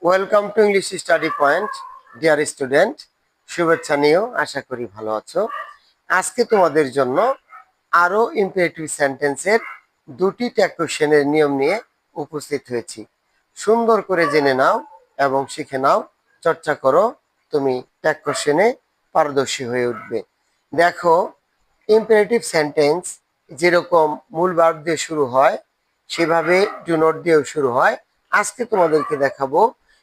Welcome to English study point dear student. শুভেচ্ছা নিয়েও আশা করি ভালো আছো। আজকে তোমাদের জন্য আরো ইম্পারেটিভ সেন্টেন্সের দুটি ট্যাগ কোশ্চেনের নিয়ম নিয়ে উপস্থিত হয়েছি। সুন্দর করে জেনে নাও এবং শিখে নাও, চর্চা করো, তুমি ট্যাগ কোশ্চেনে পারদর্শী হয়ে উঠবে। দেখো, ইম্পারেটিভ সেন্টেন্স যেরকম মূল ভার্ব দিয়ে শুরু হয় সেভাবে ডু নট দিয়েও শুরু হয়। আজকে তোমাদেরকে দেখাবো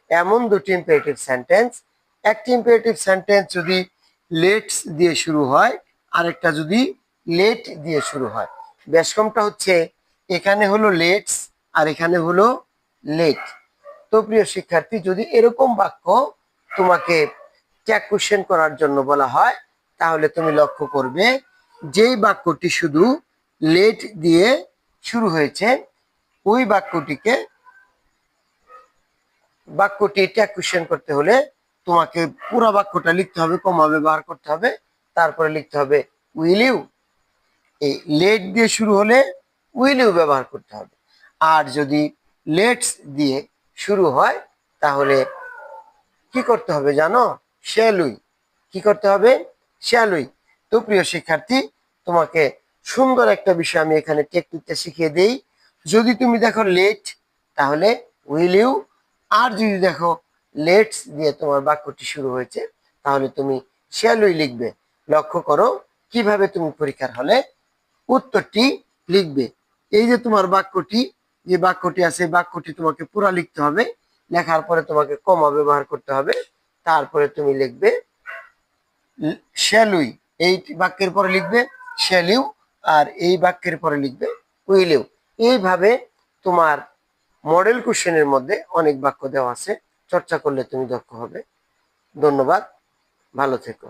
এমন দুটি ইম্পারেটিভ সেন্টেন্স, একটি ইম্পারেটিভ সেন্টেন্স যদি লেটস দিয়ে শুরু হয়, আরেকটা যদি লেট দিয়ে শুরু হয়। বেশকমটা হচ্ছে এখানে হলো লেটস আর এখানে হলো লেট। তো প্রিয় শিক্ষার্থী, যদি এরকম বাক্য তোমাকে ট্যাগ কোশ্চেন করার জন্য বলা হয়, তাহলে তুমি লক্ষ্য করবে যেই বাক্যটি শুধু লেট দিয়ে শুরু হয়েছে ওই বাক্যটি ট্যাগ কোশ্চেন করতে হলে তোমাকে পুরো বাক্যটা লিখতে হবে, কমা ব্যবহার করতে হবে, তারপরে লিখতে হবে উইল ইউ। এই লেট দিয়ে শুরু হলে উইল ইউ ব্যবহার করতে হবে। আর যদি লেটস দিয়ে শুরু হয় তাহলে কি করতে হবে জানো? Shall we. কি করতে হবে? Shall we. তো প্রিয় শিক্ষার্থী, তোমাকে সুন্দর একটা বিষয় আমি এখানে টেকনিকটা শিখিয়ে দেই। যদি তুমি দেখো লেট, তাহলে উইল ইউ। আর যদি দেখো লেটস দিয়ে তোমার বাক্যটি শুরু হয়েছে, তাহলে তুমি শ্যাল উই লিখবে। লক্ষ্য করো কিভাবে তুমি পরীক্ষার হলে উত্তরটি লিখবে। এই যে তোমার বাক্যটি, যে বাক্যটি আছে বাক্যটি তোমাকে পুরা লিখতে হবে। লেখার পরে তোমাকে কমা ব্যবহার করতে হবে, তারপরে তুমি লিখবে শ্যাল উই। এই বাক্যের পরে লিখবে শ্যাল ইউ, আর এই বাক্যের পরে লিখবে উইল ইউ। এইভাবে তোমার মডেল কোশ্চেনের মধ্যে অনেক বাক্য দেওয়া আছে, চর্চা করলে তুমি দক্ষ হবে। ধন্যবাদ, ভালো থেকো।